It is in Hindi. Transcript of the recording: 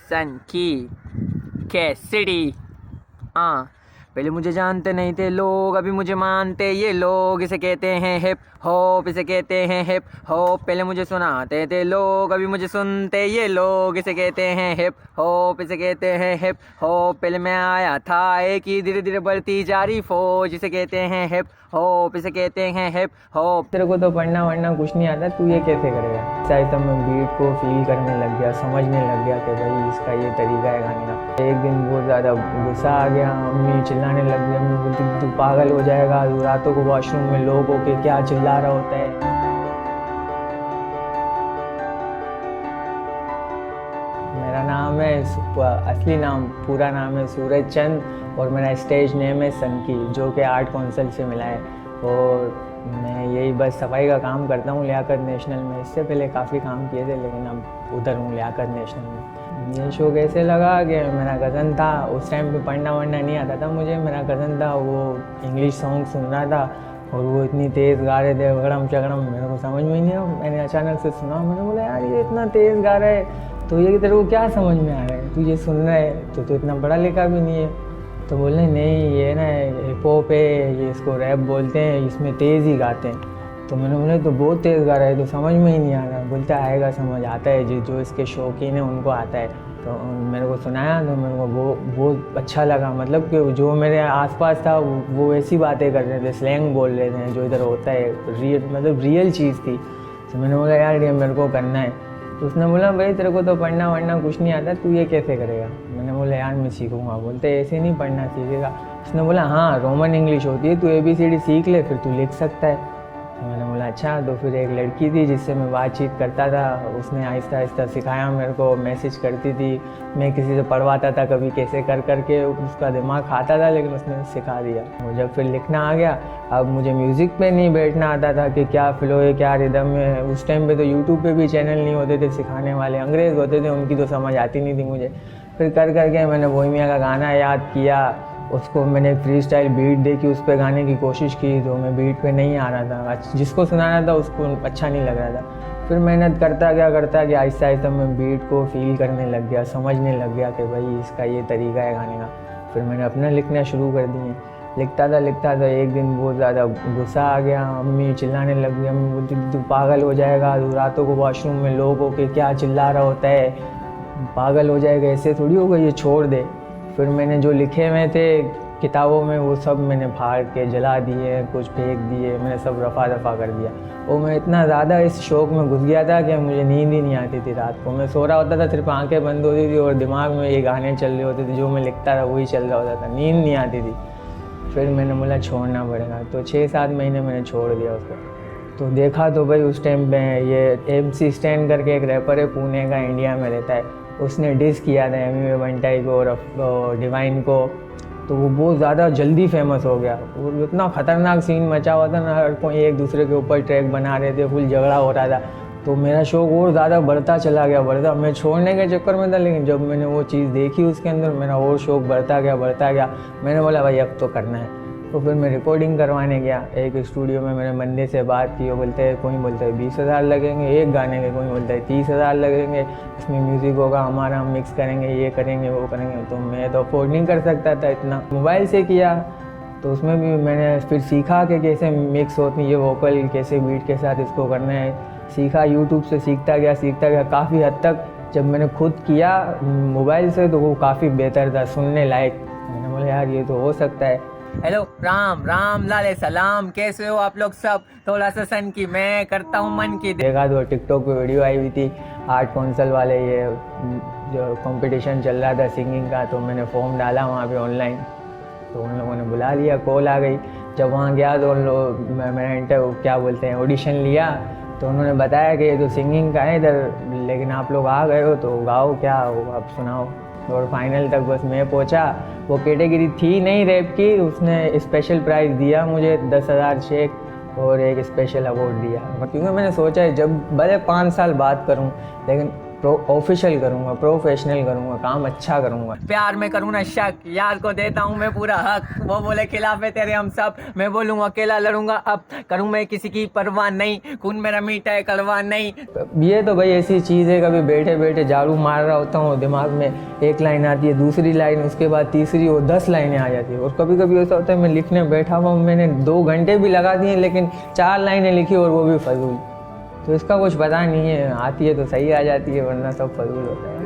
सन की कैसिडी। पहले मुझे जानते नहीं थे लोग, अभी मुझे मानते ये लोग। इसे कहते हैं हिप हॉप, इसे कहते हैं हिप हॉप। पहले मुझे सुनाते थे लोग, अभी मुझे सुनते ये लोग। इसे कहते हैं हिप हॉप, इसे कहते हैं हिप हॉप। पहले मैं आया था एक ही, धीरे धीरे बढ़ती जा रही फौज। इसे कहते हैं हिप हॉप, इसे कहते हैं हिप हॉप। तेरे को तो पढ़ना वढ़ना कुछ नहीं आता, तू ये कैसे करेगा? शायद मैं बीट को फील करने लग गया, समझने लग गया कि भाई इसका ये तरीका है गाने का। एक दिन बहुत ज़्यादा गुस्सा आ गया, अम्मी चिल्लाने लग गई। अम्मी बोलती तू पागल हो जाएगा, तू रातों को वॉशरूम में लोग होके क्या चिल्ला रहा होता है। मेरा नाम है, असली नाम पूरा नाम है सूरज चंद, और मेरा स्टेज नेम है सनकी, जो कि आर्ट काउंसिल से मिला है। और मैं यही बस सफाई का काम करता हूँ लियाकत नेशनल में। इससे पहले काफ़ी काम किए थे, लेकिन अब उधर हूँ लियाकत नेशनल में। ये शो कैसे लगा कि मेरा कज़न था, उस टाइम पे पढ़ना वढ़ना नहीं आता था मुझे। मेरा कज़न था, वो इंग्लिश सॉन्ग सुन रहा था और वो इतनी तेज़ गा रहे थे, वगड़म चगड़म, मेरे को समझ में ही नहीं आया। मैंने अचानक से सुना, मैंने बोला यार ये इतना तेज़ गा रहा है, तो ये तेरे को क्या समझ में आ रहा है? तू ये सुन रहा है तो इतना पढ़ा लिखा भी नहीं है। तो बोले नहीं ये ना हिप हॉप है, ये इसको रैप बोलते हैं, इसमें तेज़ ही गाते हैं। तो मैंने बोला तो बहुत तेज़ गा रहा है, तो समझ में ही नहीं आ रहा। बोलता आएगा समझ, आता है जो इसके शौकीन है उनको आता है। तो मेरे को सुनाया तो मेरे को वो बहुत अच्छा लगा। मतलब कि जो मेरे आसपास था वो ऐसी बातें कर रहे थे, स्लैंग बोल रहे थे जो इधर होता है, मतलब रियल चीज़ थी। तो मैंने बोला यार ये मेरे को करना है। तो उसने बोला भाई तेरे को तो पढ़ना वढ़ना कुछ नहीं आता, तू ये कैसे करेगा? मैंने बोला यार मैं सीखूंगा। बोलते ऐसे नहीं पढ़ना सीखेगा। उसने बोला हाँ रोमन इंग्लिश होती है, तू ABCD सीख ले, फिर तू लिख सकता है। तो मैंने बोला अच्छा। तो फिर एक लड़की थी जिससे मैं बातचीत करता था, उसने आहिस्ता आहिस्ता सिखाया मेरे को, मैसेज करती थी, मैं किसी से पढ़वाता था कभी कैसे कर करके, उसका दिमाग खाता था, लेकिन उसने सिखा दिया। जब फिर लिखना आ गया, अब मुझे म्यूज़िक पे नहीं बैठना आता था कि क्या फ्लो है क्या रिदम है। उस टाइम पे तो यूट्यूब पे भी चैनल नहीं होते थे सिखाने वाले, अंग्रेज़ होते थे, उनकी तो समझ आती नहीं थी मुझे। फिर कर करके मैंने बोहेमिया का गाना याद किया, उसको मैंने फ्री स्टाइल बीट देखी, उस पर गाने की कोशिश की, तो मैं बीट पे नहीं आ रहा था, जिसको सुनाना था उसको अच्छा नहीं लग रहा था। फिर मेहनत करता गया आहिस्ता आहिस्ता मैं बीट को फील करने लग गया, समझने लग गया कि भाई इसका ये तरीका है गाने का। फिर मैंने अपना लिखना शुरू कर दिए। लिखता था एक दिन बहुत ज़्यादा गुस्सा आ गया, अम्मी चिल्लाने लग गई। अम्मी बोलती तू पागल हो जाएगा, तू रातों को वॉशरूम में लोग होके क्या चिल्ला रहा होता है, पागल हो जाएगा, ऐसे थोड़ी होगा, ये छोड़ दे। फिर मैंने जो लिखे हुए थे किताबों में वो सब मैंने फाड़ के जला दिए, कुछ फेंक दिए, मैंने सब रफ़ा दफ़ा कर दिया। और मैं इतना ज़्यादा इस शौक़ में घुस गया था कि मुझे नींद ही नहीं आती थी रात को। मैं सो रहा होता था, सिर्फ आंखें बंद होती थी और दिमाग में ये गाने चल रहे होते थे, जो मैं लिखता था वही चल रहा होता था, नींद नहीं आती थी। फिर मैंने बोला छोड़ना पड़ेगा, तो 6-7 महीने मैंने छोड़ दिया उसको। तो देखा तो भाई उस टाइम पे ये MC स्टैन करके एक रैपर है पुणे का, इंडिया में रहता है, उसने डिस किया था एमी बंटाई को और डिवाइन को। तो वो बहुत ज़्यादा जल्दी फेमस हो गया। वो इतना ख़तरनाक सीन मचा हुआ था ना, हर कोई एक दूसरे के ऊपर ट्रैक बना रहे थे, फुल झगड़ा हो रहा था। तो मेरा शौक़ और ज़्यादा बढ़ता चला गया। मैं छोड़ने के चक्कर में था, लेकिन जब मैंने वो चीज़ देखी उसके अंदर, मेरा और शौक़ बढ़ता गया। मैंने बोला भाई अब तो करना है। तो फिर मैं रिकॉर्डिंग करवाने गया एक स्टूडियो में। मैंने बंदे से बात की, वो बोलते हैं, कोई बोलता है 20,000 लगेंगे एक गाने के, कोई बोलता है 30,000 लगेंगे, इसमें म्यूज़िक होगा हमारा, हम मिक्स करेंगे, ये करेंगे वो करेंगे। तो मैं तो अफोर्ड नहीं कर सकता था इतना। मोबाइल से किया तो उसमें भी मैंने फिर सीखा कि कैसे मिक्स होती है, ये वोकल कैसे बीट के साथ इसको करना है, सीखा। यूट्यूब से सीखता गया काफ़ी हद तक। जब मैंने खुद किया मोबाइल से तो वो काफ़ी बेहतर था, सुनने लायक। मैंने बोला यार ये तो हो सकता है। हेलो राम राम लाले सलाम, कैसे हो आप लोग सब? थोड़ा सा सन की मैं करता हूँ मन की। देखा तो टिकटॉक पे वीडियो आई हुई थी आर्ट काउंसिल वाले, ये जो कंपटीशन चल रहा था सिंगिंग का, तो मैंने फॉर्म डाला वहाँ पे ऑनलाइन। तो उन लोगों ने बुला लिया, कॉल आ गई। जब वहाँ गया तो उन लोग मैंने ऑडिशन लिया। तो उन्होंने बताया कि ये तो सिंगिंग का है इधर, लेकिन आप लोग आ गए हो तो गाओ, क्या हो आप सुनाओ। और फाइनल तक बस मैं पहुंचा। वो कैटेगरी थी नहीं रैप की, उसने स्पेशल प्राइज़ दिया मुझे 10,000 चेक और एक स्पेशल अवार्ड दिया। क्योंकि मैंने सोचा है जब भले 5 साल बात करूं, लेकिन ऑफिशियल करूँगा, प्रोफेशनल करूँगा, काम अच्छा करूँगा। प्यार में करूँ ना शक, यार को देता हूँ मैं पूरा हक। वो बोले खिलाफ है तेरे हम सब, मैं बोलूँगा अकेला लड़ूंगा अब। करूँ मैं किसी की परवाह नहीं, खून मेरा मीठा है कड़वा नहीं। ये तो भाई ऐसी चीज़ है, कभी बैठे बैठे झाड़ू मार रहा होता हूँ, दिमाग में एक लाइन आती है, दूसरी लाइन, उसके बाद तीसरी, और 10 लाइनें आ जाती है। और कभी कभी ऐसा होता है मैं लिखने बैठा हुआ हूँ, मैंने 2 घंटे भी लगा दिए लेकिन 4 लाइनें लिखी और वो भी फजूल। तो इसका कुछ पता नहीं है, आती है तो सही आ जाती है, वरना सब फजूल होता है।